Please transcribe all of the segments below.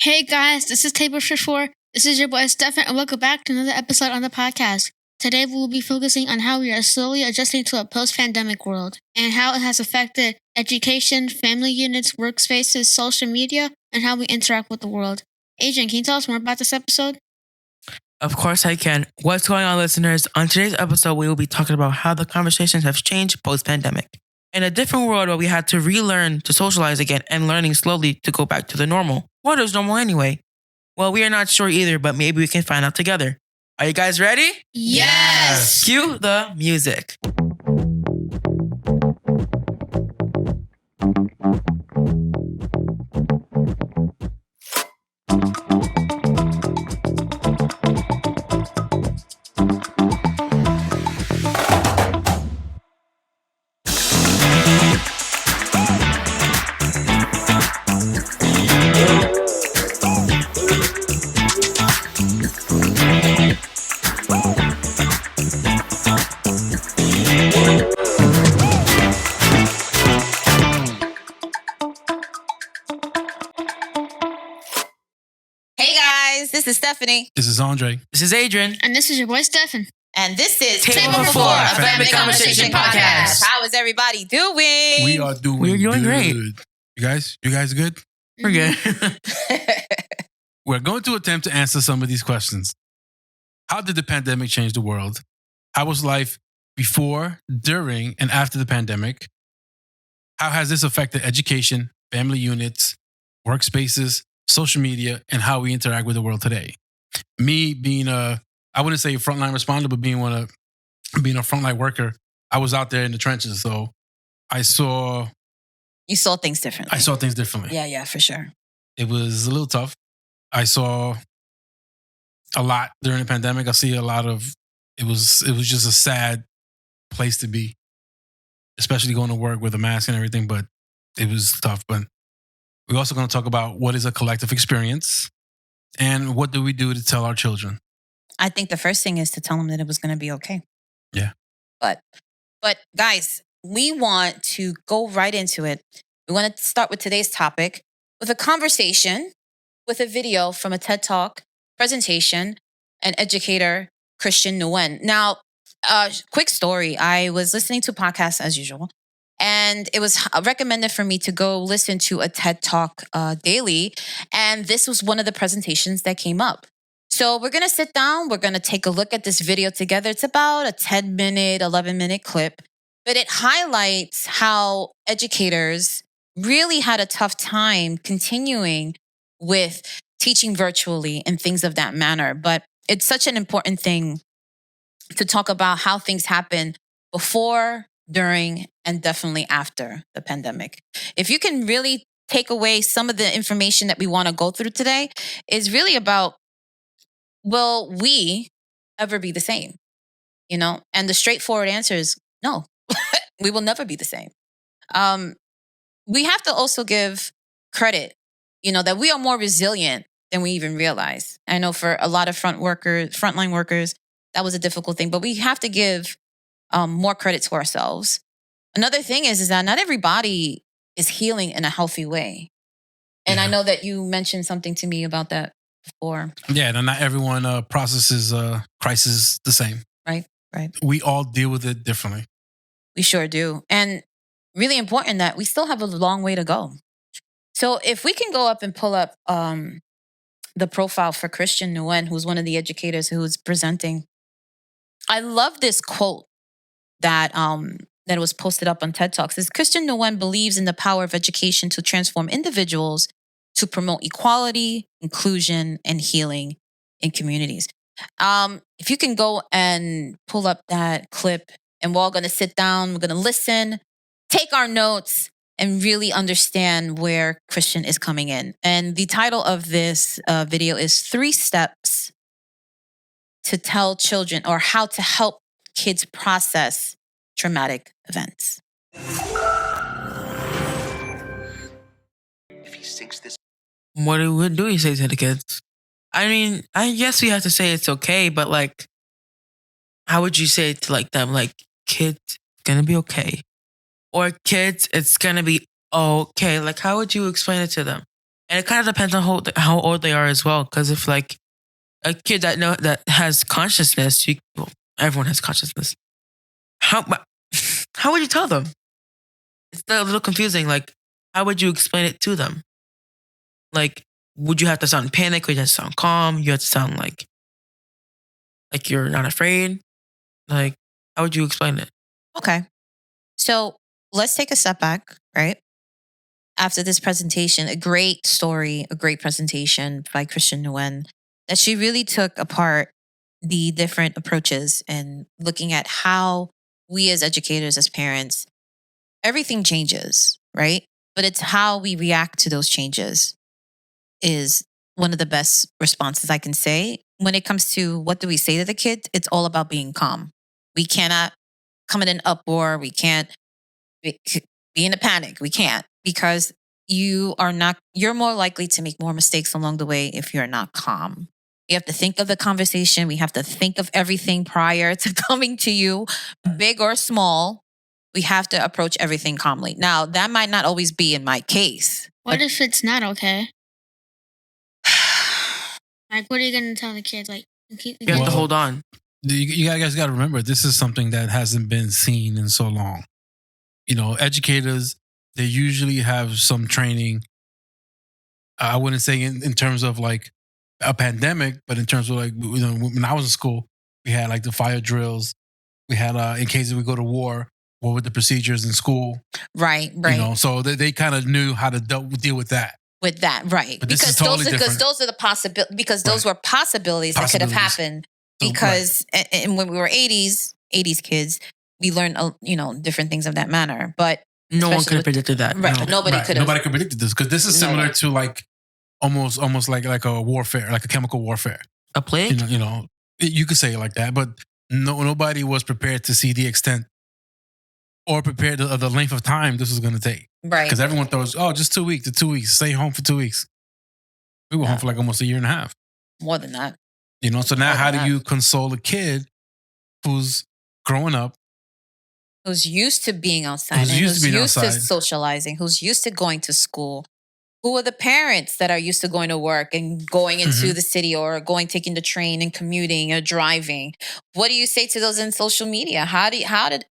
Hey guys, this is Table for 4. This is your boy Stefan, and welcome back to another episode on the podcast. Today we will be focusing on how we are slowly adjusting to a post-pandemic world and how it has affected education, family units, workspaces, social media, and how we interact with the world. Adrian, can you tell us more about this episode? Of course I can. What's going on, listeners? On today's episode, we will be talking about how the conversations have changed post-pandemic. In a different world where we had to relearn to socialize again and learning slowly to go back to the normal. What is normal anyway? Well, we are not sure either, but maybe we can find out together. Are you guys ready? Yes! Cue the music. This is Stephanie. This is Andre. This is Adrian. And this is your boy Stefan. And this is Table for Four, a family conversation podcast. How is everybody doing? We are doing We're doing great. You guys good? We're good. We're going to attempt to answer some of these questions. How did the pandemic change the world? How was life before, during, and after the pandemic? How has this affected education, family units, workspaces, social media, and how we interact with the world today? Me being I wouldn't say a frontline responder, but being a frontline worker, I was out there in the trenches. So You saw things differently. I saw things differently. Yeah, for sure. It was a little tough. I saw a lot during the pandemic. I see a lot of, it was just a sad place to be, especially going to work with a mask and everything, but it was tough. But we're also going to talk about what is a collective experience and what do we do to tell our children. I think the first thing is to tell them that it was going to be okay. Yeah. But guys, we want to go right into it. We want to start with today's topic with a conversation with a video from a Tedtalk presentation and educator, Kristen Nguyen. Now, quick story. I was listening to podcasts as usual, and it was recommended for me to go listen to a TED Talk daily. And this was one of the presentations that came up. So we're going to sit down. We're going to take a look at this video together. It's about a 10-minute, 11-minute clip, but it highlights how educators really had a tough time continuing with teaching virtually and things of that manner. But it's such an important thing to talk about how things happen before, during, and definitely after the pandemic. If you can really take away some of the information that we want to go through today, is really about, will we ever be the same? You know, and the straightforward answer is no, we will never be the same. We have to also give credit, that we are more resilient than we even realize. I know for a lot of frontline workers, that was a difficult thing, but we have to give more credit to ourselves. Another thing is that not everybody is healing in a healthy way. And yeah. I know that you mentioned something to me about that before. Yeah, and not everyone processes crisis the same. Right. We all deal with it differently. We sure do. And really important that we still have a long way to go. So if we can go up and pull up the profile for Kristen Nguyen, who's one of the educators who was presenting. I love this quote that was posted up on TED Talks. Says, Kristen Nguyen believes in the power of education to transform individuals, to promote equality, inclusion, and healing in communities. If you can go and pull up that clip, and we're all going to sit down, we're going to listen, take our notes, and really understand where Kristen is coming in. And the title of this video is 3 Steps to Tell Children, or How to Help Kids Process Traumatic Events. If he sinks this, what do you say to the kids? I mean, I guess we have to say it's okay, but like, how would you say it to them? Like, kids, it's gonna be okay. Or kids, it's gonna be okay. Like, how would you explain it to them? And it kind of depends on how old they are as well. Because if like a kid that has consciousness, everyone has consciousness. How would you tell them? It's a little confusing. Like, how would you explain it to them? Like, would you have to sound panic? Would you have to sound calm? You have to sound like you're not afraid? Like, how would you explain it? Okay. So let's take a step back, right? After this presentation, a great story, a great presentation by Kristen Nguyen, that she really took apart the different approaches and looking at how we as educators, as parents, everything changes, right? But it's how we react to those changes is one of the best responses I can say. When it comes to what do we say to the kids, it's all about being calm. We cannot come in an uproar. We can't be in a panic. We can't, because you're more likely to make more mistakes along the way if you're not calm. You have to think of the conversation. We have to think of everything prior to coming to you, big or small. We have to approach everything calmly. Now, that might not always be in my case. What if it's not okay? Like, what are you going to tell the kids? Like, You have to hold on. You guys got to remember, this is something that hasn't been seen in so long. You know, educators, they usually have some training. I wouldn't say in terms of like a pandemic, but in terms of like, you know, when I was in school, we had like the fire drills. We had, in case we go to war, what were the procedures in school? Right. You know, so they kind of knew how to deal with that. With that, right? But this is totally different. Those are the possibilities. Because those were possibilities that could have happened. Because and when we were 80s kids, we learned different things of that manner. But no one could have predicted that. Right? No. Nobody could have. Nobody could predict this, because this is similar to like almost like a warfare, like a chemical warfare. A plague. You know, you could say it like that, but nobody was prepared to see the extent or prepared the length of time this was going to take. Right. Because everyone thought, just 2 weeks. 2 weeks. Stay home for 2 weeks. We were home for like almost a year and a half. More than that. You know, so now how do you console a kid who's growing up, who's used to being outside, who's used to socializing, who's used to going to school? Who are the parents that are used to going to work and going into the city, or taking the train and commuting or driving? What do you say to those in social media? How did that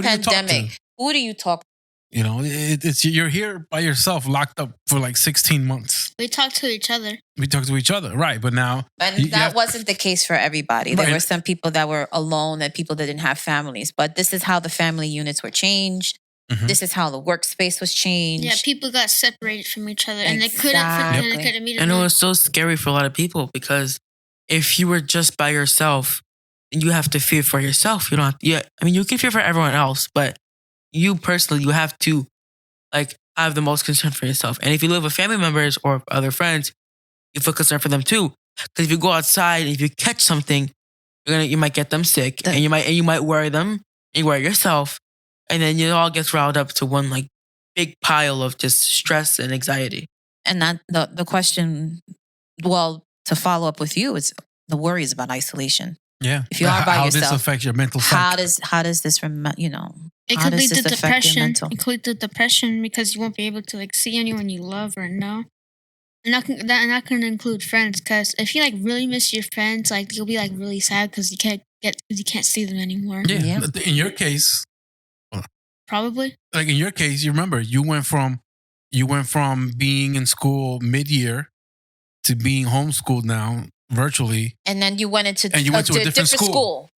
pandemic? Who do you talk to? You know, it's you're here by yourself, locked up for like 16 months. We talk to each other. Right? But now, that wasn't the case for everybody. There were some people that were alone, and people that didn't have families. But this is how the family units were changed. This is how the workspace was changed. Yeah, people got separated from each other, and they couldn't meet. And it was so scary for a lot of people, because if you were just by yourself, you have to fear for yourself. You don't have to, I mean, you can fear for everyone else, but you personally, you have to like have the most concern for yourself. And if you live with family members or other friends, you feel concerned for them too. Because if you go outside, if you catch something, you might get them sick, and you might worry them, and you worry yourself, and then it all gets riled up to one like big pile of just stress and anxiety. And that the question, well, to follow up with you, is the worry is about isolation. Yeah. If you are by yourself, how does this affect your mental psyche? How does this It could lead to depression. It could lead to depression because you won't be able to like see anyone you love or know. And not going to include friends, because if you like really miss your friends, like you'll be like really sad because you can't see them anymore. Yeah. In your case, probably. Like in your case, you remember you went from being in school mid-year to being homeschooled now virtually, and then you went into a different school.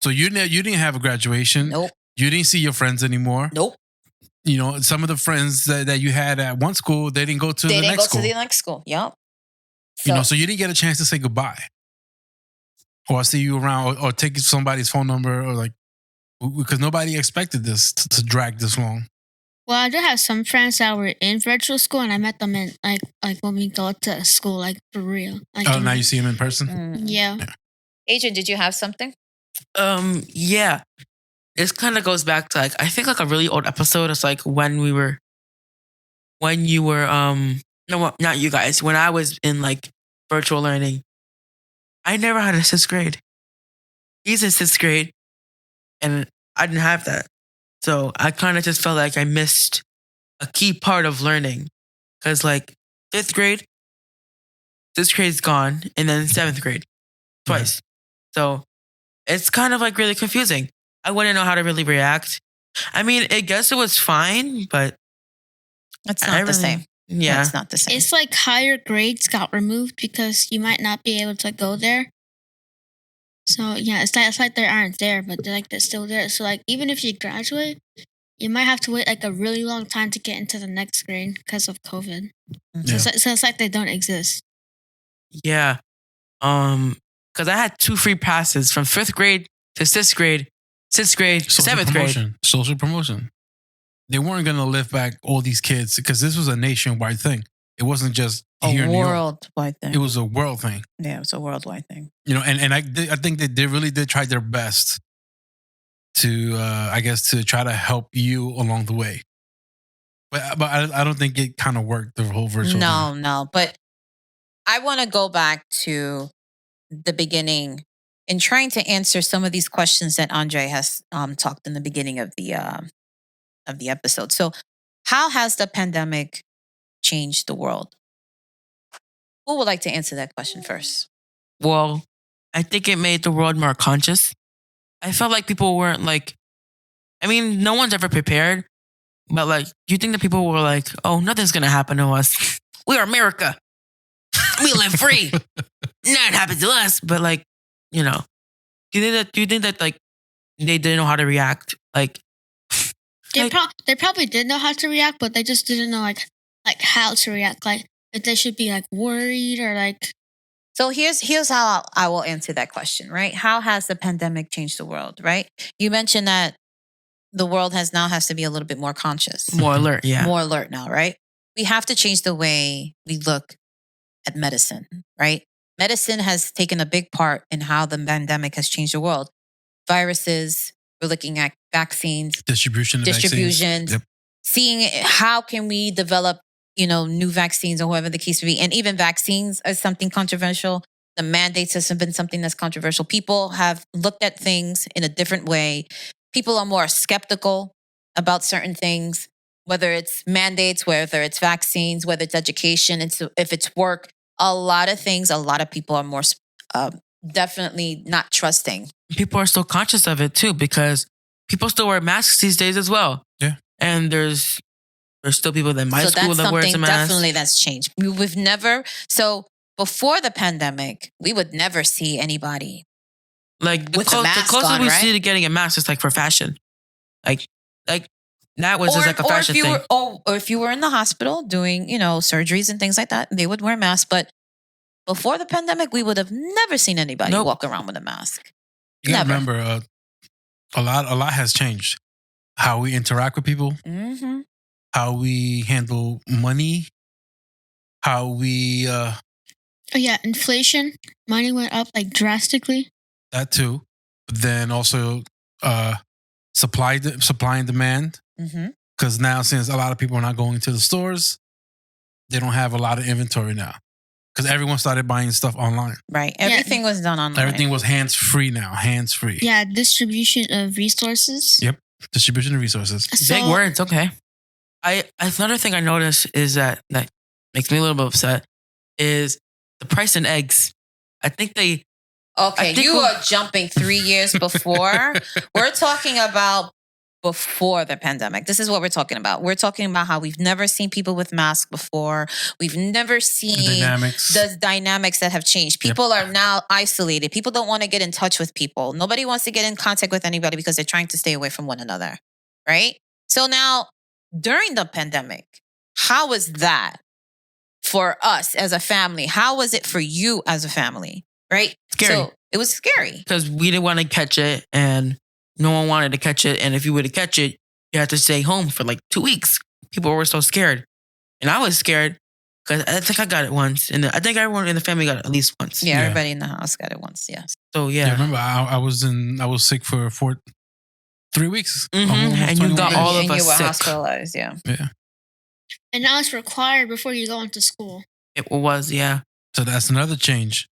So you didn't have a graduation. Nope. You didn't see your friends anymore. Nope. You know, some of the friends that you had at one school, they didn't go to the next school. To the next school. Yep. So you didn't get a chance to say goodbye, or see you around, or take somebody's phone number, or like, because nobody expected this to drag this long. Well, I do have some friends that were in virtual school, and I met them in like when we go to school, like for real. Like, now you see them in person. Yeah. Adrian, did you have something? Yeah. This kind of goes back to I think a really old episode. It's like when you were, no, not you guys. When I was in like virtual learning, I never had a 6th grade. He's in 6th grade, and I didn't have that. So I kind of just felt like I missed a key part of learning, because like fifth grade, sixth grade's gone, and then seventh grade twice. So it's kind of like really confusing. I wouldn't know how to really react. I mean, I guess it was fine, but It's not the same. Yeah, It's not the same. It's like higher grades got removed because you might not be able to go there. So yeah, it's like they aren't there, but they're still there. So like even if you graduate, you might have to wait like a really long time to get into the next grade because of COVID. Yeah. So it's like they don't exist. Yeah. Because I had 2 free passes from 5th grade to 6th grade, 6th grade to 7th grade. Social promotion. They weren't going to lift back all these kids because this was a nationwide thing. It wasn't just here in New York. Worldwide thing. It was a world thing. Yeah, it was a worldwide thing. You know, and I think that they really did try their best to, I guess, to try to help you along the way. But I don't think it kind of worked, the whole virtual thing. No. But I want to go back to the beginning in trying to answer some of these questions that Andre has talked in the beginning of the episode. So, how has the pandemic changed the world? Who would like to answer that question first? Well, I think it made the world more conscious. I felt like people weren't like, I mean, no one's ever prepared, but like, you think that people were like, oh, nothing's going to happen to us. We're America. We live free. Nothing happens to us. But like, you know, do you think that like they didn't know how to react? Like, They probably did know how to react, but they just didn't know like how to react. Like if they should be like worried or like. So here's how I will answer that question, right? How has the pandemic changed the world, right? You mentioned that the world has to be a little bit more conscious. more alert, yeah. More alert now, right? We have to change the way we look at medicine, right? Medicine has taken a big part in how the pandemic has changed the world. Viruses, we're looking at vaccines, distributions, Yep. seeing how can we develop, new vaccines or whatever the case may be. And even vaccines is something controversial. The mandates has been something that's controversial. People have looked at things in a different way. People are more skeptical about certain things, whether it's mandates, whether it's vaccines, whether it's education, if it's work. A lot of things, a lot of people are more definitely not trusting. People are still conscious of it too because people still wear masks these days as well. Yeah. And there's still people that might So school that's that wear a something mask. definitely that's changed. Before the pandemic, we would never see anybody Like the with a mask closer on, we right? see to getting a mask is like for fashion. Like that was just like a fashion if you thing. or if you were in the hospital doing, surgeries and things like that, they would wear masks. But before the pandemic, we would have never seen anybody Nope. walk around with a mask. You gotta Never. remember, a lot has changed. How we interact with people, Mm-hmm. how we handle money, how we Oh yeah, inflation. Money went up like drastically. that too. But then also supply and demand. Mm-hmm. Because now, since a lot of people are not going to the stores, they don't have a lot of inventory now. Because everyone started buying stuff online. Right. Everything was done online. Everything was hands-free now. Hands-free. Yeah, distribution of resources. Yep. Distribution of resources. Big words, okay. Another thing I noticed is that makes me a little bit upset is the price in eggs. I think You are jumping 3 years before. We're talking about before the pandemic. This is what we're talking about. We're talking about how we've never seen people with masks before. We've never seen the dynamics that have changed. People are now isolated. People don't want to get in touch with people. Nobody wants to get in contact with anybody because they're trying to stay away from one another. Right? So now, during the pandemic, how was that for us as a family? How was it for you as a family? Right? Scary. So it was scary. because we didn't want to catch it and no one wanted to catch it. And if you were to catch it, you had to stay home for like 2 weeks. People were so scared. And I was scared because I think I got it once. And I think everyone in the family got it at least once. Yeah, everybody in the house got it once. Yes. So Yeah, yeah. remember, I was sick for 3 weeks. Mhm. Almost And you 21 got days. all of and us you were sick. hospitalized. Yeah. Yeah. And now it's required before you go into school. It was, yeah. So that's another change.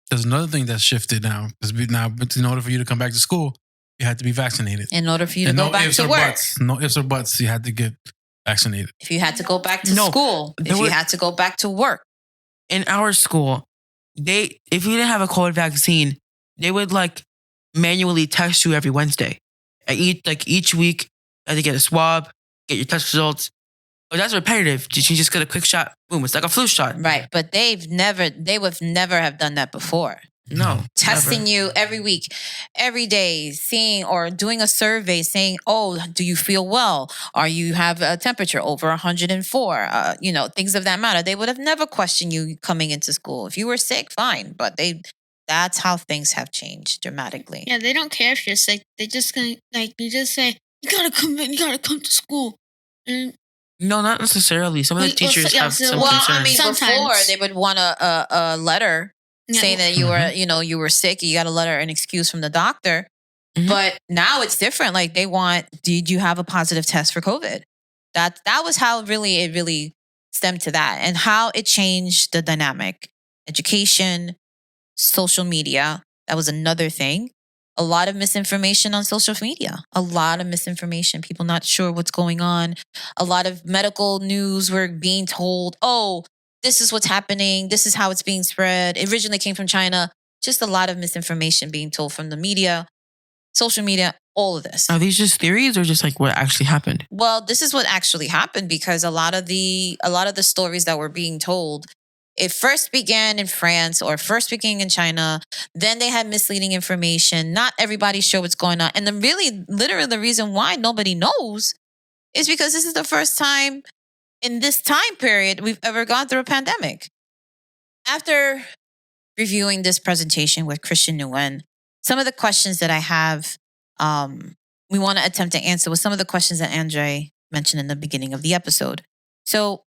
There's another thing that's shifted now. Because now, in order for you to come back to school, you had to be vaccinated. In order for you to And go no back ifs to or work. buts. No ifs or buts. You had to get vaccinated. If you had to go back to No, school, if there you were- had to go back to work. In our school, if you didn't have a COVID vaccine, they would like manually test you every Wednesday. Each week, you had to get a swab, get your test results. But that's repetitive. You just get a quick shot. Boom. It's like a flu shot. Right. But they would never have done that before. No. Testing never. you every week, every day, seeing or doing a survey saying, oh, do you feel well? Or you have a temperature over 104? Things of that matter. They would have never questioned you coming into school. If you were sick, fine. But that's how things have changed dramatically. Yeah, they don't care if you're sick. They just gonna you just say, you gotta come in, you gotta come to school. And No, not necessarily. Some of the teachers have some well, concerns. I mean, Sometimes. before they would want a letter saying that you were sick. You got a letter, an excuse from the doctor. Mhm. But now it's different. Like they want, did you have a positive test for COVID? That was how it really stemmed to that, and how it changed the dynamic. Education, social media. That was another thing. A lot of misinformation on social media. A lot of misinformation. People not sure what's going on. A lot of medical news were being told, oh, this is what's happening. This is how it's being spread. It originally came from China. Just a lot of misinformation being told from the media, social media, all of this. Are these just theories or just like what actually happened? Well, this is what actually happened, because a lot of the stories that were being told, it first began in France or first began in China. Then they had misleading information. Not everybody's sure what's going on. And literally the reason why nobody knows is because this is the first time in this time period we've ever gone through a pandemic. After reviewing this presentation with Kristen Nguyen, some of the questions that I have, we want to attempt to answer with some of the questions that Andre mentioned in the beginning of the episode. So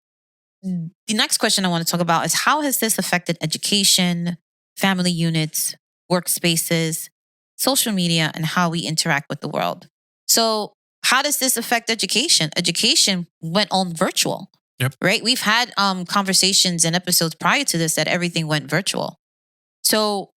the next question I want to talk about is, how has this affected education, family units, workspaces, social media, and how we interact with the world? So how does this affect education? Education went on virtual. Yep. Right? We've had conversations and episodes prior to this that everything went virtual. So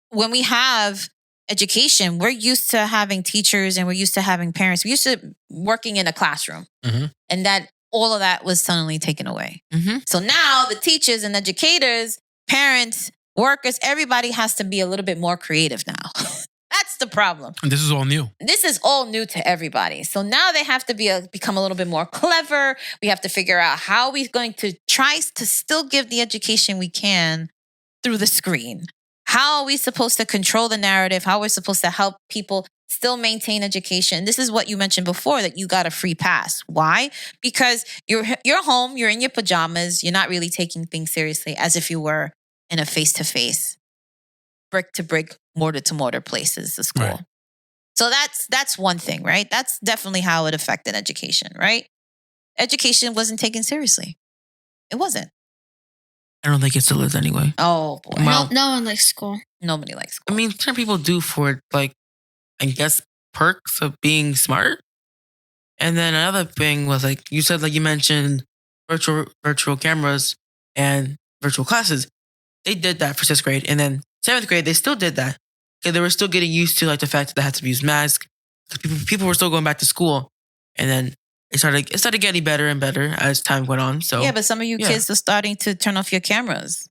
when we have education, we're used to having teachers and we're used to having parents. We're used to working in a classroom. Mm-hmm. And that all of that was suddenly taken away. Mm-hmm. So now the teachers and educators, parents, workers, everybody has to be a little bit more creative now. That's the problem. And this is all new. This is all new to everybody. So now they have to become a little bit more clever. We have to figure out how we're going to try to still give the education we can through the screen. How are we supposed to control the narrative? How we're supposed to help people still maintain education? This is what you mentioned before, that you got a free pass. Why? Because you're home, you're in your pajamas, you're not really taking things seriously as if you were in a face-to-face, brick-to-brick, mortar-to-mortar places, the school. Right. So that's one thing, right? That's definitely how it affected education, right? Education wasn't taken seriously. It wasn't. I don't think it still is anyway. Oh boy. Well- no one likes school. Nobody likes I school. mean, some people do for like, I guess, perks of being smart. And then another thing was like you said, like you mentioned virtual cameras and virtual classes. They did that for 6th grade, and then 7th grade they still did that because they were still getting used to like the fact that they had to use masks. People were still going back to school, and then it started getting better and better as time went on. So Yeah, but some of you yeah. kids are starting to turn off your cameras.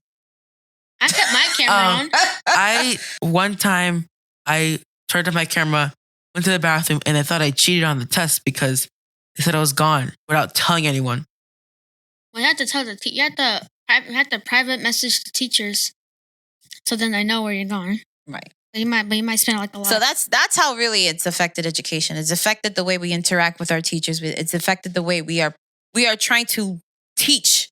I kept my camera on. One time I turned off my camera, went to the bathroom, and I thought I cheated on the test because they said I was gone without telling anyone. Well, you have to tell you have to private message the teachers, so then they know where you're going. Right. But you might spend like a lot. So that's how really it's affected education. It's affected the way we interact with our teachers. It's affected the way we are trying to teach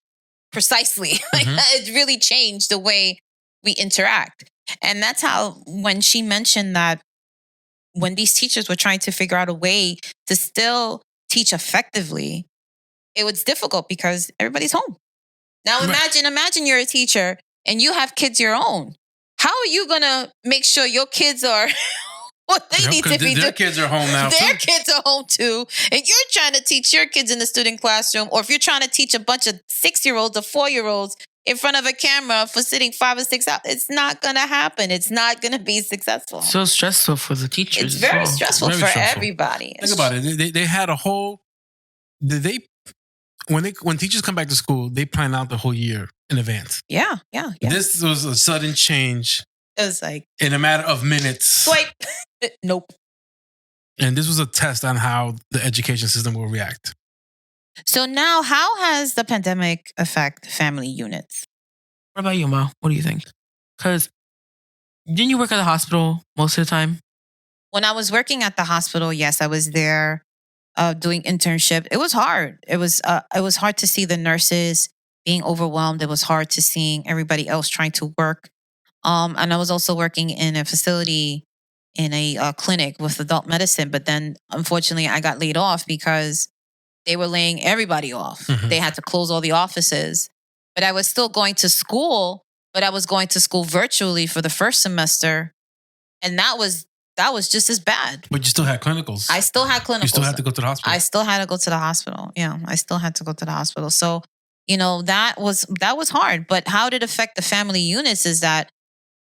precisely. Like it really changed the way we interact. And that's how, when she mentioned that when these teachers were trying to figure out a way to still teach effectively, it was difficult because everybody's home. Now imagine you're a teacher and you have kids your own. How are you going to make sure your kids are what they need to be doing? Their kids are home now. Their kids are home too. And you're trying to teach your kids in the student classroom, or if you're trying to teach a bunch of 6-year-olds or 4-year-olds in front of a camera for sitting 5 or 6 hours, it's not going to happen. It's not going to be successful. So stressful for the teachers. It's very as well. stressful Very for stressful. everybody. Think about it. They had a whole. They when teachers come back to school, they plan out the whole year in advance. Yeah. This was a sudden change. It was like in a matter of minutes. Swipe. Nope. And this was a test on how the education system will react. So now, how has the pandemic affect family units? What about you, Ma? What do you think? Because didn't you work at the hospital most of the time? When I was working at the hospital, yes, I was there doing internship. It was hard. It was hard to see the nurses being overwhelmed. It was hard to seeing everybody else trying to work. And I was also working in a facility in a clinic with adult medicine. But then, unfortunately, I got laid off because they were laying everybody off. Mhm. They had to close all the offices. But I was still going to school, but I was going to school virtually for the first semester. And that was just as bad. But you still had clinicals. I still had clinicals. You still had to go to the hospital. I still had to go to the hospital. Yeah, I still had to go to the hospital. So, that was hard. But how did it affect the family units is that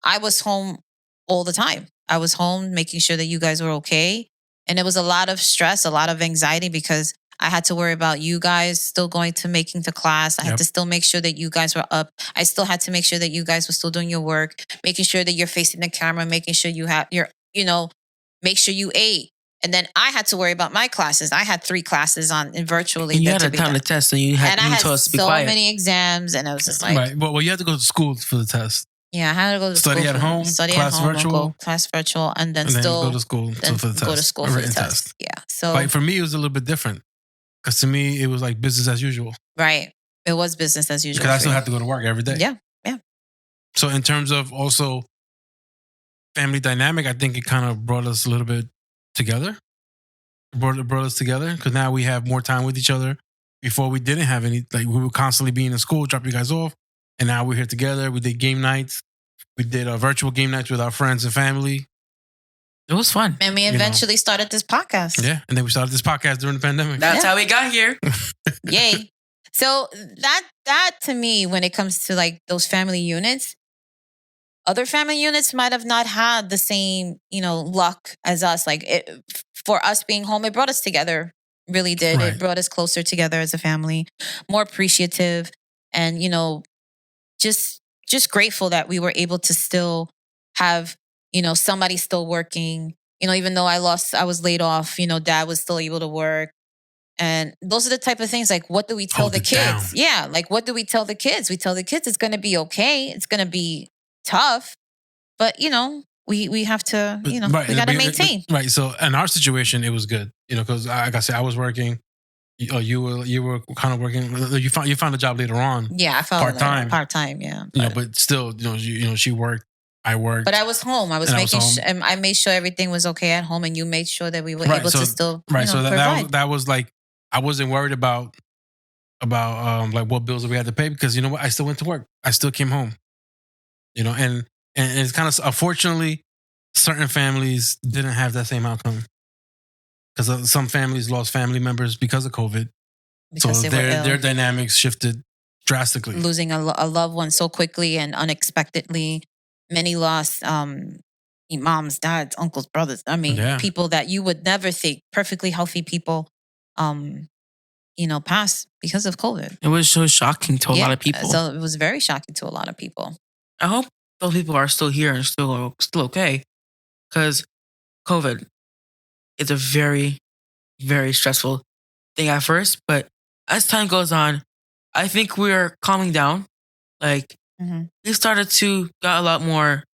I was home all the time. I was home making sure that you guys were okay. And it was a lot of stress, a lot of anxiety because I had to worry about you guys still making to class. I had to still make sure that you guys were up. I still had to make sure that you guys were still doing your work, making sure that you're facing the camera, making sure you have make sure you ate. And then I had to worry about my classes. I had 3 classes in virtually. And you had a ton of tests, and you I had told us to be so quiet. many exams, and I was just like, right. Well, you had to go to school for the test. Yeah, I had to go to study school. At home, study class at home, virtual, class virtual, and then still go to school then for the test. Go to school for the test. Yeah. So like for me, it was a little bit different because to me, it was like business as usual. Right. It was business as usual. Because I still had to go to work every day. Yeah. So in terms of also family dynamic, I think it kind of brought us a little bit together. Brought us together because now we have more time with each other. Before we didn't have any, like we were constantly being in school, drop you guys off. And now we're here together. We did game nights. We did virtual game nights with our friends and family. It was fun. And we eventually started this podcast. Yeah. And then we started this podcast during the pandemic. That's how we got here. Yay. So that to me, when it comes to like those family units, other family units might have not had the same, luck as us. Like for us being home, it brought us together. Really did. Right. It brought us closer together as a family, more appreciative, and just grateful that we were able to still have, somebody still working. Even though I was laid off, Dad was still able to work. And those are the type of things like, what do we tell the kids? Down. Yeah. Like, what do we tell the kids? We tell the kids it's going to be okay. It's going to be tough, but we have to, we got to maintain. Right. So in our situation, it was good, because like I said, I was working. You were kind of working. You found a job later on. Yeah, I found part-time. Part-time, yeah. But still, she worked. I worked. But I was home. I was making sure. I made sure everything was okay at home, and you made sure that we were able to still So provide. that was like I wasn't worried about like what bills we had to pay because I still went to work. I still came home. And it's kind of unfortunately certain families didn't have that same outcome. Because some families lost family members because of COVID. Because so their dynamics shifted drastically. Losing a loved one so quickly and unexpectedly. Many lost moms, dads, uncles, brothers. I mean, people that you would never think, perfectly healthy people, pass because of COVID. It was so shocking to a lot of people. So it was very shocking to a lot of people. I hope those people are still here and still okay. Because COVID, it's a very, very stressful thing at first. But as time goes on, I think we're calming down. Like, we started to get a lot more,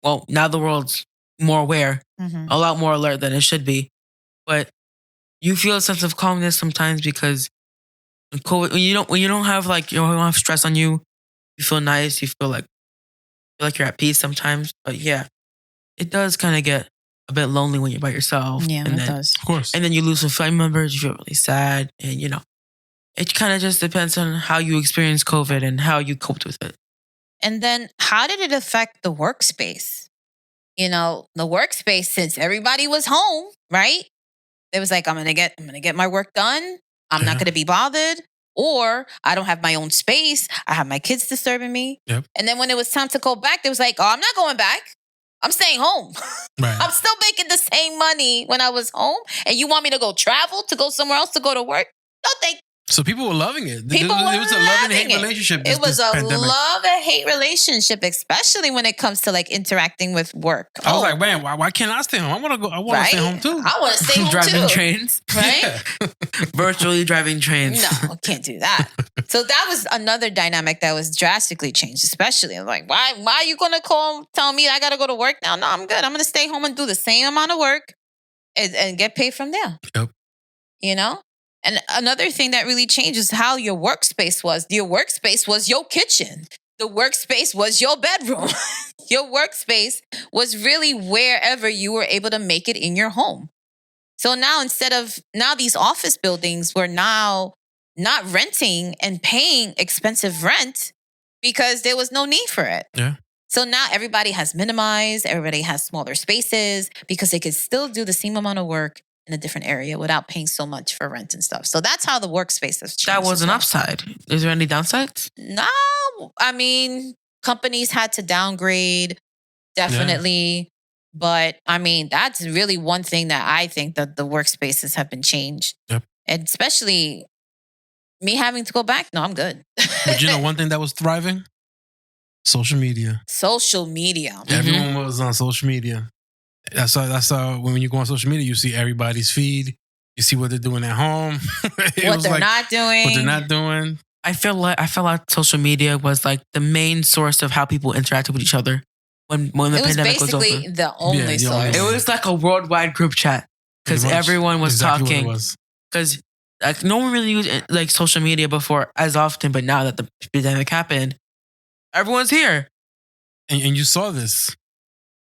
well, now the world's more aware, a lot more alert than it should be. But you feel a sense of calmness sometimes because COVID, when you don't have like, you don't have stress on you, you feel nice, you feel like you're at peace sometimes. But yeah, it does kind of get a bit lonely when you're by yourself. Yeah, and it does. Of course. And then you lose some family members, you feel really sad. And it kind of just depends on how you experience COVID and how you coped with it. And then how did it affect the workspace? The workspace, since everybody was home, right? It was like, I'm gonna get my work done. I'm not gonna be bothered. Or I don't have my own space. I have my kids disturbing me. Yep. And then when it was time to go back, they was like, oh, I'm not going back. I'm staying home. Right. I'm still making the same money when I was home. And you want me to go travel to go somewhere else to go to work? No, thank So people were loving it. People it were was a love and loving hate it. relationship. It was a pandemic. love and hate relationship, especially when it comes to like interacting with work. I was like, man, why can't I stay home? I want to go. I want to stay home too. I want to stay home driving too. trains, Right? Yeah. virtually driving trains. No, I can't do that. So that was another dynamic that was drastically changed, especially like, why are you going to tell me I got to go to work now? No, I'm good. I'm going to stay home and do the same amount of work and get paid from there. Yep. You know? And another thing that really changed is how your workspace was. Your workspace was your kitchen. The workspace was your bedroom. Your workspace was really wherever you were able to make it in your home. So now now these office buildings were now not renting and paying expensive rent because there was no need for it. Yeah. So now everybody has minimized, everybody has smaller spaces because they could still do the same amount of work in a different area without paying so much for rent and stuff. So that's how the workspace has changed. That was as an well. upside. Is there any downsides? No, I mean, companies had to downgrade, definitely. But I mean, that's really one thing that I think that the workspaces have been changed. Yep. And especially me having to go back. No, I'm good. But you know, one thing that was thriving? Social media. Social media. Mm-hmm. Everyone was on social media. That's how when you go on social media, you see everybody's feed. You see what they're doing at home. What they're not doing. What they're not doing. I felt like social media was like the main source of how people interacted with each other when the It was pandemic was over. basically the only Yeah, the source. only It was like a worldwide group chat because Pretty much. everyone was Exactly what it talking. was. Because like no one really used like social media before as often, but now that the pandemic happened, everyone's here. And you saw this.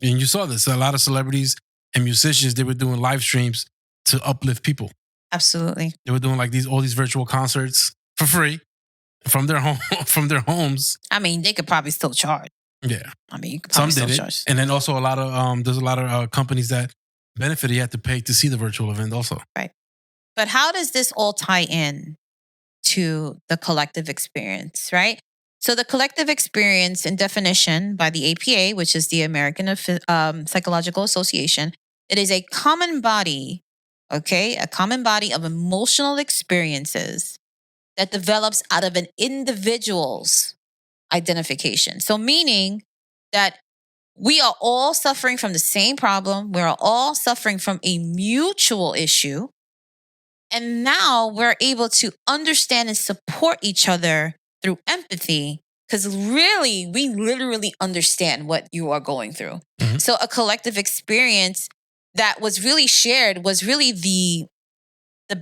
And you saw this. A lot of celebrities and musicians, they were doing live streams to uplift people. Absolutely. They were doing like all these virtual concerts for free from their home, from their homes. I mean, they could probably still charge. Yeah. I mean, you could Some probably still did it. charge. And then also there's a lot of companies that benefited. You had to pay to see the virtual event also. But how does this all tie in to the collective experience, right? So the collective experience in definition by the APA, which is the American Psychological Association, it is a common body, okay? A common body of emotional experiences that develops out of an individual's identification. So meaning that we are all suffering from the same problem. We're all suffering from a mutual issue. And now we're able to understand and support each other through empathy because really, we literally understand what you are going through. Mm-hmm. So a collective experience that was really shared was really the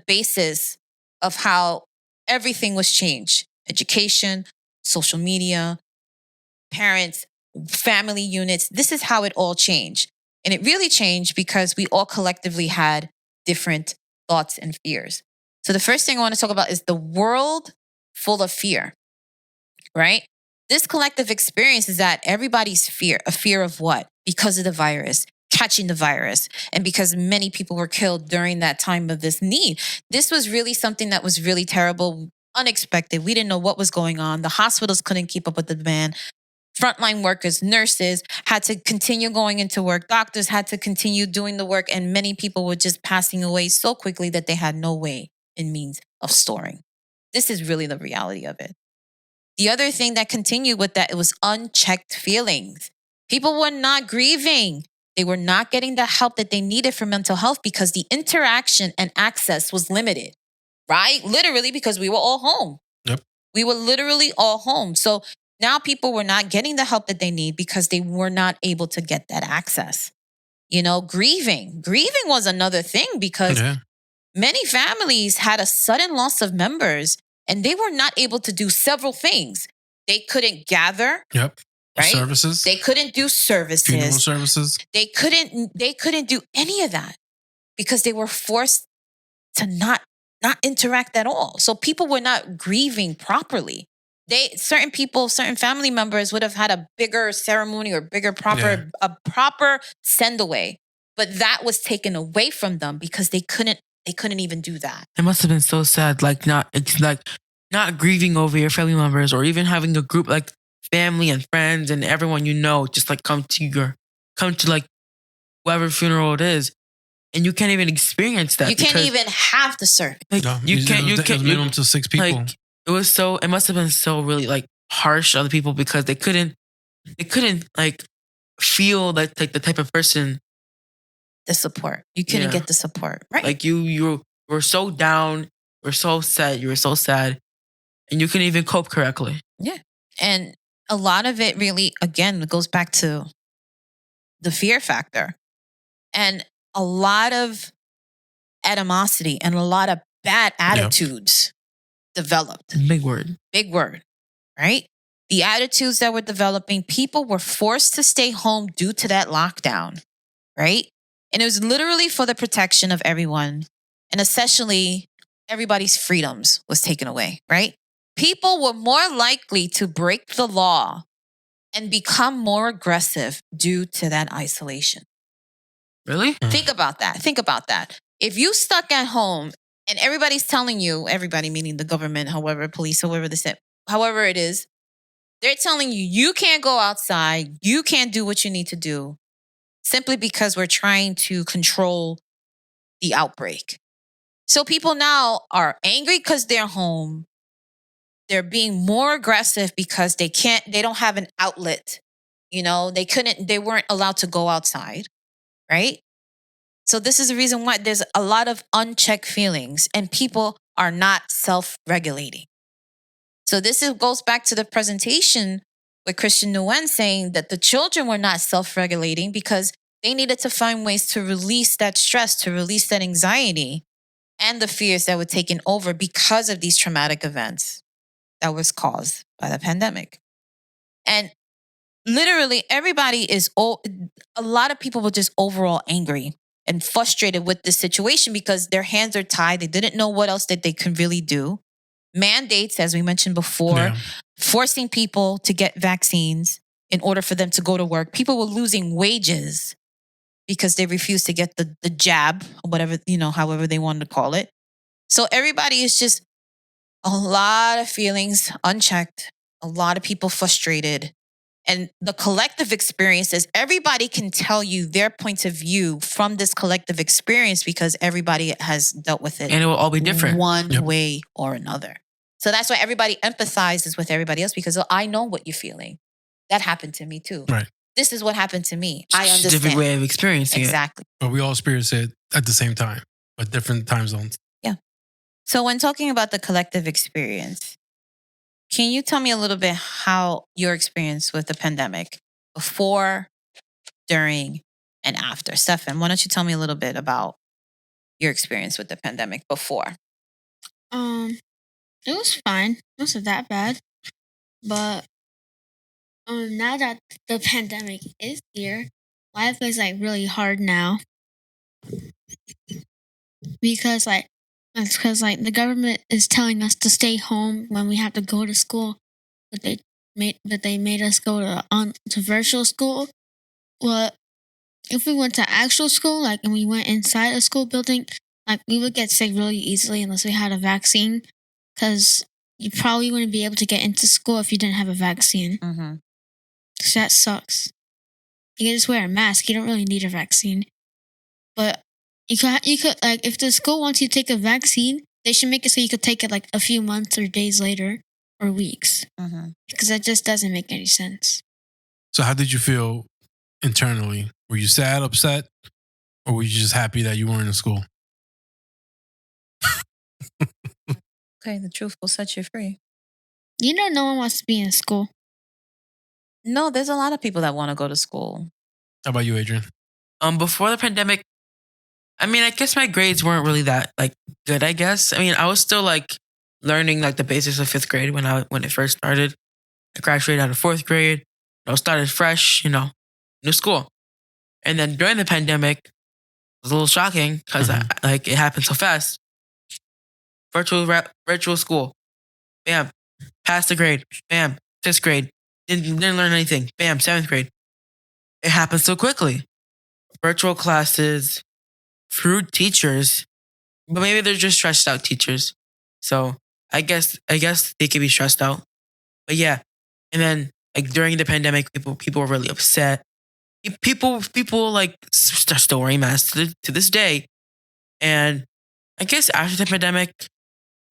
basis of how everything was changed. Education, social media, parents, family units. This is how it all changed. And it really changed because we all collectively had different thoughts and fears. So the first thing I want to talk about is the world full of fear, right? This collective experience is that everybody's a fear of what? Because of the virus, catching the virus, and because many people were killed during that time of this need. This was really something that was really terrible, unexpected. We didn't know what was going on. The hospitals couldn't keep up with the demand. Frontline workers, nurses had to continue going into work. Doctors had to continue doing the work. And many people were just passing away so quickly that they had no way and means of storing. This is really the reality of it. The other thing that continued with that, it was unchecked feelings. People were not grieving. They were not getting the help that they needed for mental health because the interaction and access was limited, right? Literally because we were all home. Yep. We were literally all home. So now people were not getting the help that they need because they were not able to get that access. You know, grieving. Grieving was another thing because many families had a sudden loss of members and they were not able to do several things. They couldn't gather. Yep. Right? Services. They couldn't do services. Funeral services. They couldn't do any of that because they were forced to not interact at all. So people were not grieving properly. Certain family members would have had a bigger ceremony or a proper send away, but that was taken away from them because they couldn't even do that. It must have been so sad, not grieving over your family members or even having a group like family and friends and everyone you know just like come to like whatever funeral it is. and you can't even experience that. You can't even have the service. Like, No, you can't. It was minimum to 6 people. Like, it must have been so really like harsh on the people because they couldn't like feel like the type of person. The support. You couldn't get the support, right? Like you were so down, you were so sad, you were so sad, and you couldn't even cope correctly. Yeah. And a lot of it really, again, goes back to the fear factor. And a lot of animosity and a lot of bad attitudes developed. Big word. Big word, right? The attitudes that were developing, people were forced to stay home due to that lockdown, right? And it was literally for the protection of everyone. And essentially, everybody's freedoms was taken away, right? People were more likely to break the law and become more aggressive due to that isolation. Really? Think about that. If you stuck at home and everybody's telling you, everybody meaning the government, however, police, however it is, they're telling you, you can't go outside, you can't do what you need to do, simply because we're trying to control the outbreak. So people now are angry because they're home. They're being more aggressive because they don't have an outlet. They weren't allowed to go outside, right? So this is the reason why there's a lot of unchecked feelings and people are not self-regulating. So goes back to the presentation with Kristen Nguyen saying that the children were not self-regulating because they needed to find ways to release that stress, to release that anxiety and the fears that were taken over because of these traumatic events that was caused by the pandemic. And literally a lot of people were just overall angry and frustrated with this situation because their hands are tied. They didn't know what else that they could really do. Mandates, as we mentioned before, forcing people to get vaccines in order for them to go to work. People were losing wages because they refused to get the jab, or whatever, however they wanted to call it. So everybody is just a lot of feelings unchecked, a lot of people frustrated. And the collective experience is everybody can tell you their points of view from this collective experience because everybody has dealt with it. And it will all be different. One way or another. So that's why everybody empathizes with everybody else because I know what you're feeling. That happened to me too. Right. This is what happened to me. I It's understand. a different way of experiencing exactly. But we all experience it at the same time, but different time zones. Yeah. So when talking about the collective experience, can you tell me a little bit how your experience with the pandemic before, during, and after? Stefan, why don't you tell me a little bit about your experience with the pandemic before? It was fine. It wasn't that bad. But now that the pandemic is here, life is like really hard now. Because the government is telling us to stay home when we have to go to school, but they made us go to virtual school. Well, if we went to actual school, and we went inside a school building, we would get sick really easily unless we had a vaccine, because you probably wouldn't be able to get into school if you didn't have a vaccine. Mm-hmm. So that sucks. You can just wear a mask. You don't really need a vaccine, but you could if the school wants you to take a vaccine, they should make it so you could take it a few months or days later or weeks, because that just doesn't make any sense. So how did you feel internally? Were you sad, upset, or were you just happy that you weren't in school? Okay, the truth will set you free. No one wants to be in school. No, there's a lot of people that want to go to school. How about you, Adrian? Before the pandemic, I guess my grades weren't really that good, I guess. I was still learning the basics of 5th grade when it first started. I graduated out of 4th grade. Started fresh, new school. And then during the pandemic, it was a little shocking because it happened so fast. Virtual school. Bam. Passed the grade. Bam. 5th grade. Didn't learn anything. Bam. 7th grade. It happened so quickly. Virtual classes, fruit teachers, but maybe they're just stressed out teachers. So I guess they could be stressed out. But yeah. And then during the pandemic, people were really upset. people like are still wearing masks to this day. And I guess after the pandemic,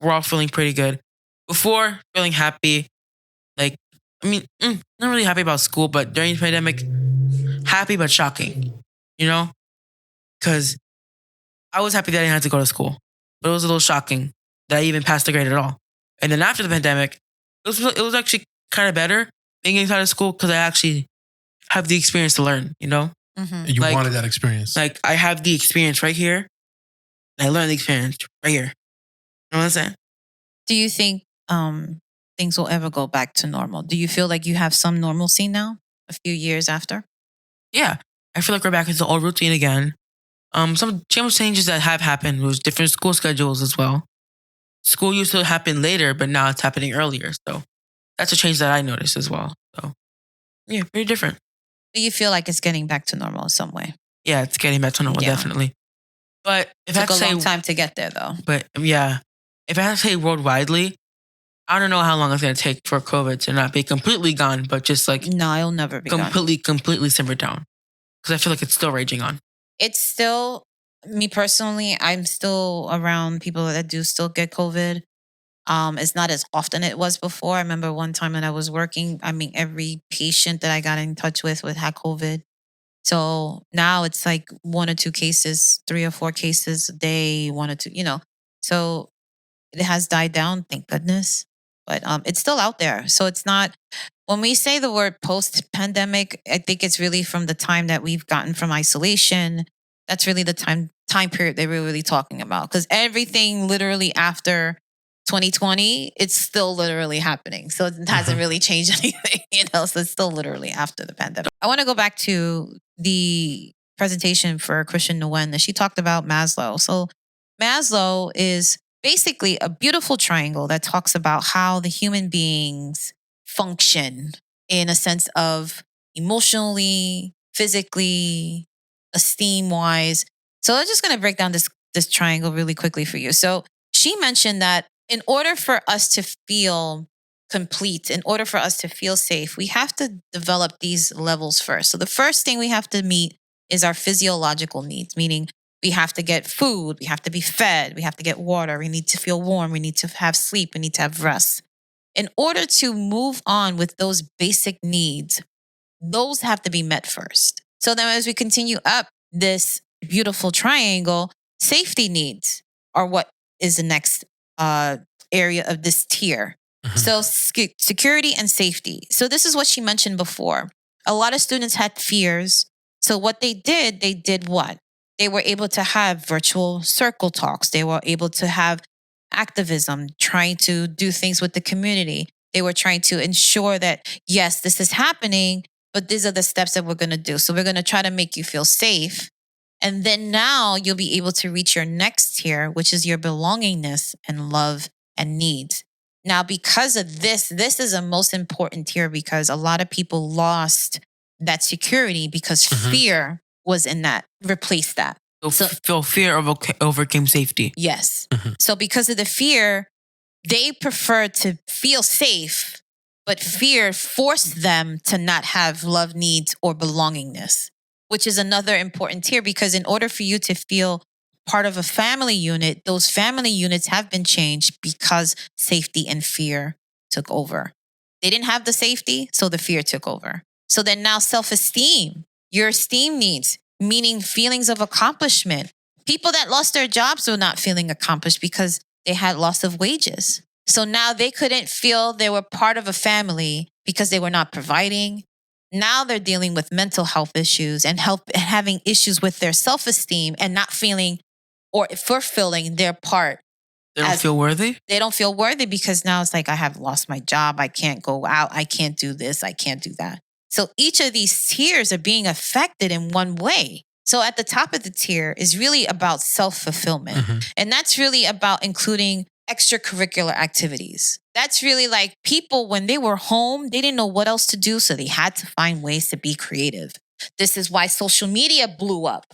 we're all feeling pretty good. Before, feeling happy. Like, I mean, not really happy about school, but during the pandemic, happy but shocking. You know? Because I was happy that I didn't have to go to school. But it was a little shocking that I even passed the grade at all. And then after the pandemic, it was actually kind of better being inside of school because I actually have the experience to learn, you know? You Like- wanted that experience. Like, I have the experience right here. And I learned the experience right here. You know what I'm saying? Do you think things will ever go back to normal? Do you feel like you have some normalcy now, a few years after? Yeah. I feel like we're back into the old routine again. Some changes that have happened was different school schedules as well. School used to happen later, but now it's happening earlier. So that's a change that I noticed as well. So yeah, very different. Do you feel like it's getting back to normal in some way? Yeah, it's getting back to normal, Yeah. definitely. But if It I took had a to say, long time to get there, though. but yeah, if I had to say worldwidely, I don't know how long it's going to take for COVID to not be completely gone, but just like No, it'll never be gone. completely simmered down. Because I feel like it's still raging on. It's still, me personally, I'm still around people that do still get COVID. It's not as often it was before. I remember one time when I was working, every patient that I got in touch with had COVID. So now it's like 1 or 2 cases, 3 or 4 cases a day, 1 or 2, So it has died down, thank goodness. But it's still out there. So it's not, when we say the word post-pandemic, I think it's really from the time that we've gotten from isolation. That's really the time period they were really talking about. Because everything literally after 2020, it's still literally happening. So it hasn't really changed anything, so it's still literally after the pandemic. I want to go back to the presentation for Kristen Nguyen that she talked about Maslow. So Maslow is basically a beautiful triangle that talks about how the human beings function in a sense of emotionally, physically, esteem-wise. So I'm just going to break down this triangle really quickly for you. So she mentioned that in order for us to feel complete, in order for us to feel safe, we have to develop these levels first. So the first thing we have to meet is our physiological needs, meaning we have to get food, we have to be fed, we have to get water, we need to feel warm, we need to have sleep, we need to have rest. In order to move on with those basic needs, those have to be met first. So then as we continue up this beautiful triangle, safety needs are what is the next area of this tier. So security and safety. So this is what she mentioned before. A lot of students had fears. So what they did what? They were able to have virtual circle talks. They were able to have activism, trying to do things with the community. They were trying to ensure that, yes, this is happening, but these are the steps that we're going to do. So we're going to try to make you feel safe. And then now you'll be able to reach your next tier, which is your belongingness and love and needs. Now, because of this is a most important tier because a lot of people lost that security because fear was in that, replaced that. So fear overcame safety. Yes. So because of the fear, they preferred to feel safe, but fear forced them to not have love, needs, or belongingness, which is another important tier because in order for you to feel part of a family unit, those family units have been changed because safety and fear took over. They didn't have the safety, so the fear took over. So then now self-esteem, your esteem needs, meaning feelings of accomplishment. People that lost their jobs were not feeling accomplished because they had loss of wages. So now they couldn't feel they were part of a family because they were not providing. Now they're dealing with mental health issues and having issues with their self-esteem and not feeling or fulfilling their part. They don't feel worthy? They don't feel worthy because now it's like, I have lost my job. I can't go out. I can't do this. I can't do that. So each of these tiers are being affected in one way. So at the top of the tier is really about self-fulfillment. And that's really about including extracurricular activities. That's really like people, when they were home, they didn't know what else to do. So they had to find ways to be creative. This is why social media blew up.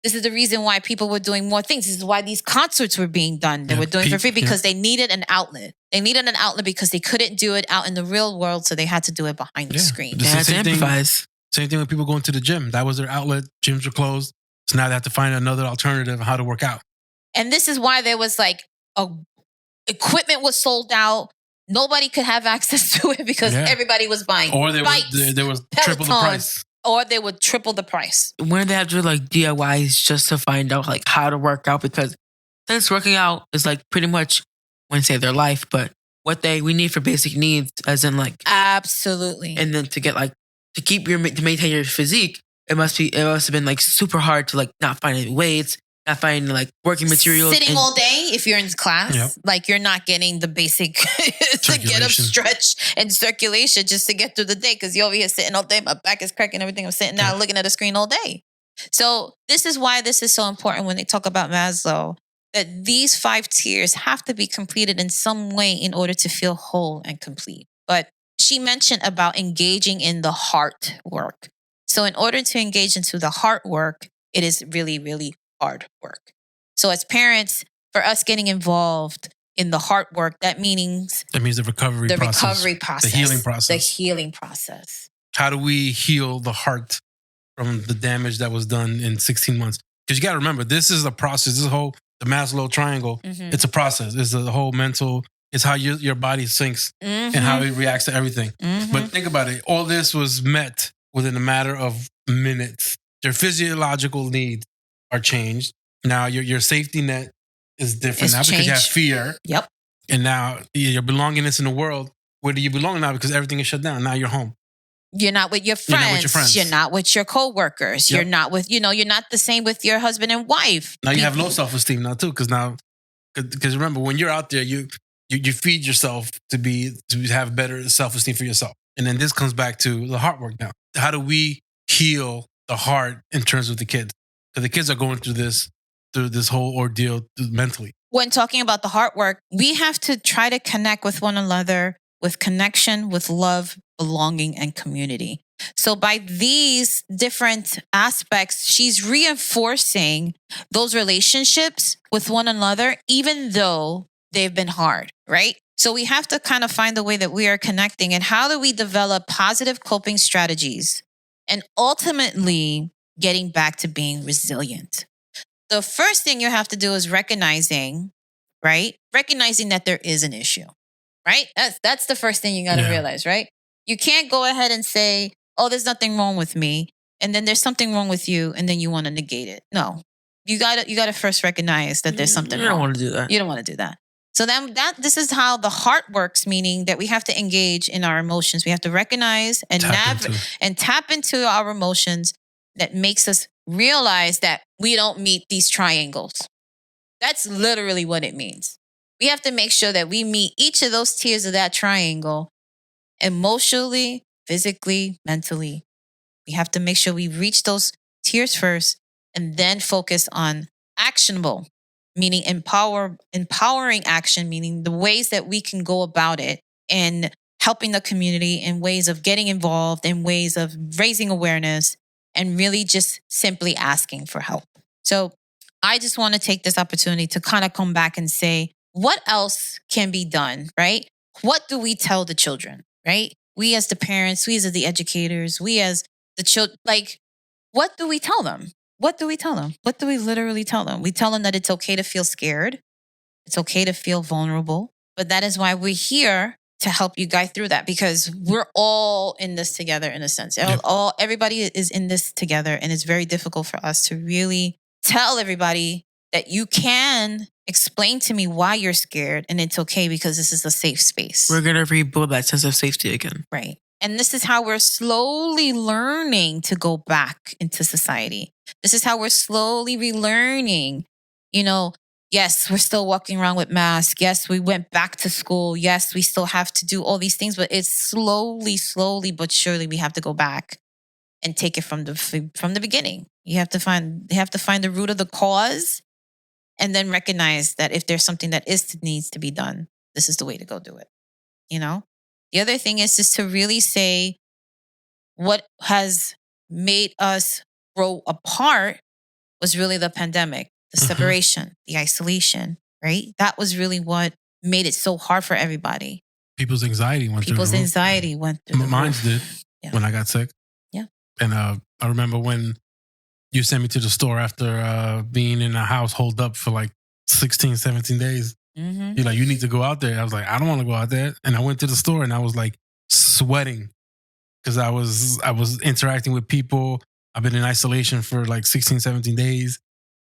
This is the reason why people were doing more things. This is why these concerts were being done. They were doing for free because they needed an outlet. They needed an outlet because they couldn't do it out in the real world. So they had to do it behind the screen. They had to improvise. Same thing with people going to the gym. That was their outlet. Gyms were closed. So now they have to find another alternative on how to work out. And this is why there was like equipment was sold out. Nobody could have access to it because everybody was buying. Or there bikes, was triple the price. Or they would triple the price. When they have to do like DIYs just to find out like how to work out, because since working out is like pretty much, I wouldn't say their life, but what we need for basic needs, as in like absolutely. And then to maintain your physique, it must have been like super hard to like not find any weights, not finding like working materials. Sitting all day if you're in class, like you're not getting the basic to get up, stretch, and circulation just to get through the day because you're over here sitting all day. My back is cracking, everything. I'm sitting down looking at a screen all day. So this is why this is so important when they talk about Maslow, that these 5 tiers have to be completed in some way in order to feel whole and complete. But she mentioned about engaging in the heart work. So in order to engage into the heart work, it is really, really hard work. So as parents, for us getting involved in the heart work, that means the recovery process. The healing process. How do we heal the heart from the damage that was done in 16 months? Because you got to remember, this is a process. The Maslow triangle, it's a process. It's the whole mental, it's how your body syncs and how it reacts to everything. But think about it. All this was met within a matter of minutes. Their physiological needs are changed. Now your safety net is different now because you have fear. Yep. And now your belongingness in the world, where do you belong now? Because everything is shut down. Now you're home. You're not with your friends. You're not with your coworkers. Yep. You're not with, you're not the same with your husband and wife. Now you have low self-esteem now too. Because remember, when you're out there, you feed yourself to have better self-esteem for yourself. And then this comes back to the heart work now. How do we heal the heart in terms of the kids? Because the kids are going through this whole ordeal mentally. When talking about the heart work, we have to try to connect with one another with connection, with love, belonging, and community. So by these different aspects, she's reinforcing those relationships with one another, even though they've been hard, right? So we have to kind of find the way that we are connecting and how do we develop positive coping strategies and ultimately getting back to being resilient. The first thing you have to do is recognizing that there is an issue, right? That's the first thing you got to realize, right? You can't go ahead and say, oh, there's nothing wrong with me. And then there's something wrong with you. And then you want to negate it. No, you got to first recognize that there's something wrong. You don't want to do that. You don't want to do that. So then this is how the heart works, meaning that we have to engage in our emotions. We have to recognize and tap into our emotions that makes us realize that we don't meet these triangles. That's literally what it means. We have to make sure that we meet each of those tiers of that triangle emotionally, physically, mentally. We have to make sure we reach those tiers first and then focus on actionable, meaning empowering action, meaning the ways that we can go about it and helping the community in ways of getting involved, in ways of raising awareness, and really just simply asking for help. So I just want to take this opportunity to kind of come back and say, what else can be done, right? What do we tell the children, right? We as the parents, we as the educators, we as the children, what do we tell them? What do we tell them? What do we literally tell them? We tell them that it's okay to feel scared. It's okay to feel vulnerable. But that is why we're here to help you guide through that, because we're all in this together in a sense. Yep. Everybody is in this together, and it's very difficult for us to really tell everybody that you can explain to me why you're scared and it's okay because this is a safe space. We're going to rebuild that sense of safety again. Right. And this is how we're slowly learning to go back into society. This is how we're slowly relearning, yes, we're still walking around with masks. Yes, we went back to school. Yes, we still have to do all these things, but it's slowly, but surely we have to go back and take it from the beginning. You have to find the root of the cause and then recognize that if there's something that needs to be done, this is the way to go do it. The other thing is just to really say what has made us grow apart was really the pandemic. The separation, the isolation, right? That was really what made it so hard for everybody. People's anxiety went through. Mine did when I got sick. Yeah. And I remember when you sent me to the store after being in a house holed up for like 16, 17 days. Mm-hmm. You're like, you need to go out there. I was like, I don't want to go out there. And I went to the store and I was like sweating because I was interacting with people. I've been in isolation for like 16, 17 days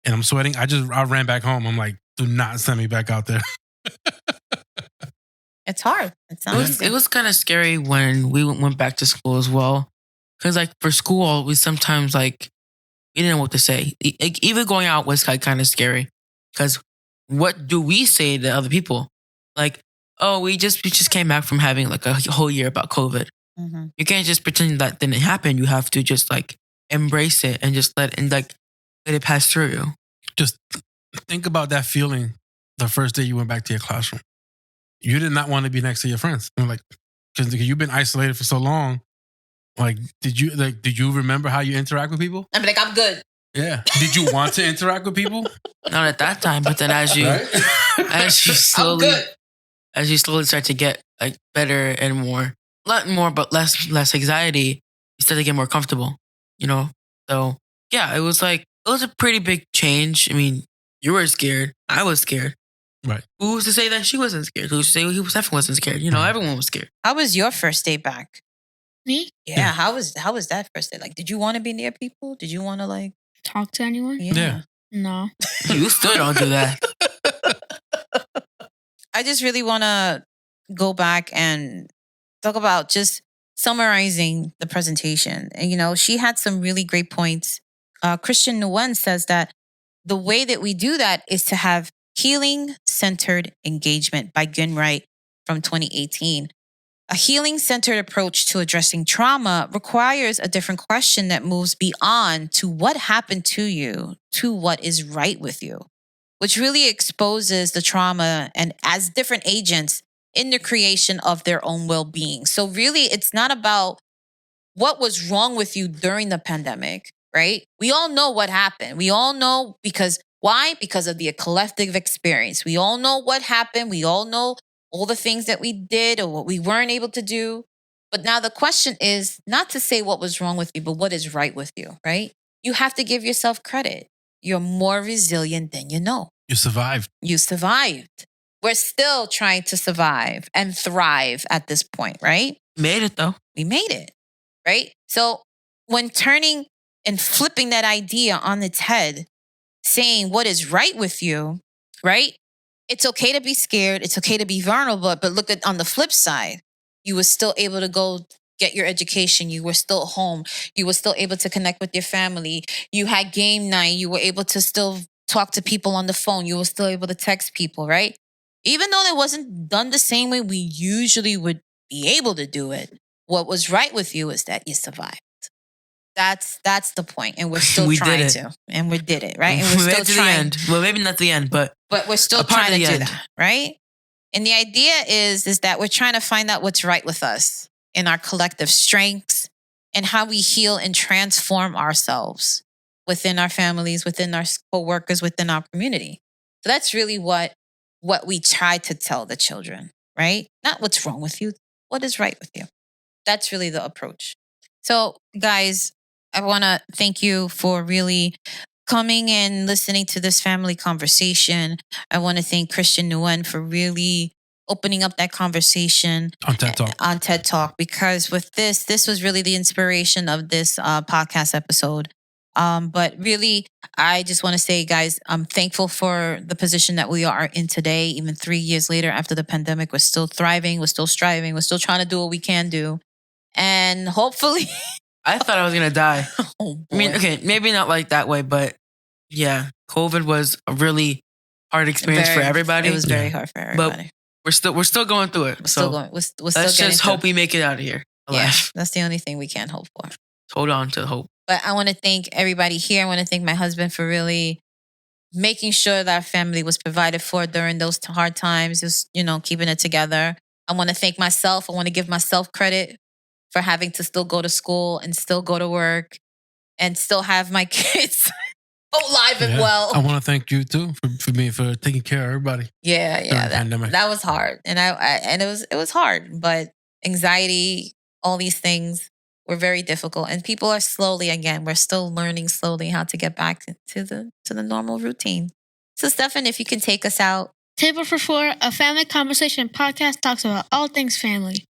and I'm sweating. I ran back home. I'm like, do not send me back out there. It's hard. It's not easy. It was kind of scary when we went back to school as well. Because like for school, we sometimes like, we didn't know what to say. Like, even going out was like kind of scary. Because what do we say to other people? Like, oh, we just came back from having like a whole year about COVID. Mm-hmm. You can't just pretend that didn't happen. You have to just like embrace it and just let it pass through you. Just think about that feeling the first day you went back to your classroom. You did not want to be next to your friends. And like, because you've been isolated for so long. Like, did you remember how you interact with people? I'm like, I'm good. Yeah. Did you want to interact with people? Not at that time, but then as you slowly start to get like better and more, not more, but less anxiety, you start to get more comfortable, you know? So yeah, it was a pretty big change. I mean, you were scared. I was scared. Right. Who was to say that she wasn't scared? Who's to say he definitely wasn't scared? You know, everyone was scared. How was your first day back? Me? Yeah. How was that first day? Like, did you want to be near people? Did you want to like Talk to anyone? Yeah. No. You still don't do that. I just really want to go back and talk about just summarizing the presentation. And, she had some really great points. Kristen Nguyen says that the way that we do that is to have healing-centered engagement by Ginwright from 2018. A healing-centered approach to addressing trauma requires a different question that moves beyond to what happened to you to what is right with you, which really exposes the trauma and as different agents in the creation of their own well-being. So really, it's not about what was wrong with you during the pandemic, right? We all know what happened. We all know why? Because of the collective experience. We all know what happened. We all know all the things that we did or what we weren't able to do. But now the question is not to say what was wrong with you, but what is right with you, right? You have to give yourself credit. You're more resilient than you know. You survived. You survived. We're still trying to survive and thrive at this point, right? Made it though. We made it, right? So when turning and flipping that idea on its head, saying what is right with you, right? It's okay to be scared. It's okay to be vulnerable. But look at on the flip side, you were still able to go get your education. You were still home. You were still able to connect with your family. You had game night. You were able to still talk to people on the phone. You were still able to text people, right? Even though it wasn't done the same way we usually would be able to do it, what was right with you is that you survived. That's the point, and we're still trying to, and we did it, right? And we're we still made it to trying. the end. Well, maybe not the end, but we're still trying to do that, right? And the idea is that we're trying to find out what's right with us in our collective strengths and how we heal and transform ourselves within our families, within our co-workers, within our community. So that's really what we try to tell the children, right? Not what's wrong with you, what is right with you. That's really the approach. So guys, I want to thank you for really coming and listening to this family conversation. I want to thank Kristen Nguyen for really opening up that conversation on Tedtalk. Because with this was really the inspiration of this podcast episode. But really, I just want to say, guys, I'm thankful for the position that we are in today. Even 3 years later after the pandemic, we're still thriving, we're still striving, we're still trying to do what we can do. And hopefully... I thought I was going to die. Oh, boy. I mean, okay, maybe not like that way, but yeah, COVID was a really hard experience for everybody. It was very hard for everybody. But we're still going through it. We're still going. We're still let's just hope we make it out of here alive. Yeah, that's the only thing we can hope for. Hold on to hope. But I want to thank everybody here. I want to thank my husband for really making sure that our family was provided for during those hard times, just, keeping it together. I want to thank myself. I want to give myself credit for having to still go to school and still go to work and still have my kids alive and well. I want to thank you too for taking care of everybody. Yeah. That was hard. And it was hard, but anxiety, all these things were very difficult, and people are we're still learning slowly how to get back to the normal routine. So Stefan, if you can take us out. Table for Four, a family conversation podcast, talks about all things family.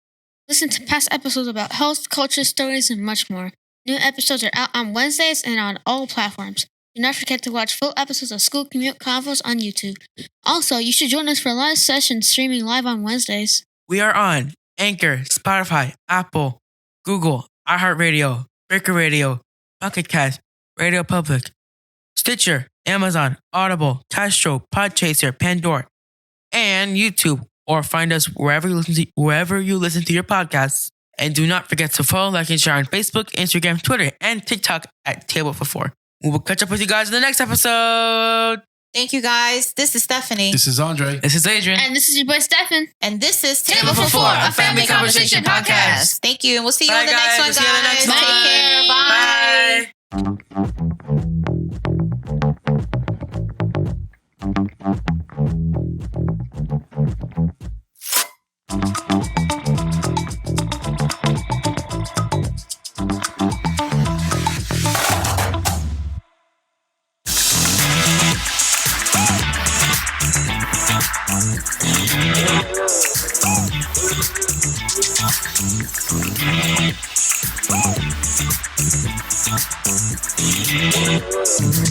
Listen to past episodes about health, culture, stories, and much more. New episodes are out on Wednesdays and on all platforms. Do not forget to watch full episodes of School Commute Convos on YouTube. Also, you should join us for live sessions streaming live on Wednesdays. We are on Anchor, Spotify, Apple, Google, iHeartRadio, Breaker Radio, Pocket Cast, Radio Public, Stitcher, Amazon, Audible, Castro, Podchaser, Pandora, and YouTube. Or find us wherever you listen to your podcasts. And do not forget to follow, like, and share on Facebook, Instagram, Twitter, and TikTok at Table for Four. We will catch up with you guys in the next episode. Thank you, guys. This is Stephanie. This is Andre. This is Adrian. And this is your boy Stefan. And this is Table for Four, a family conversation podcast. Thank you. And we'll see you Bye, on the guys. next one, We'll see you on the guys. next Take one. care. Bye. Bye.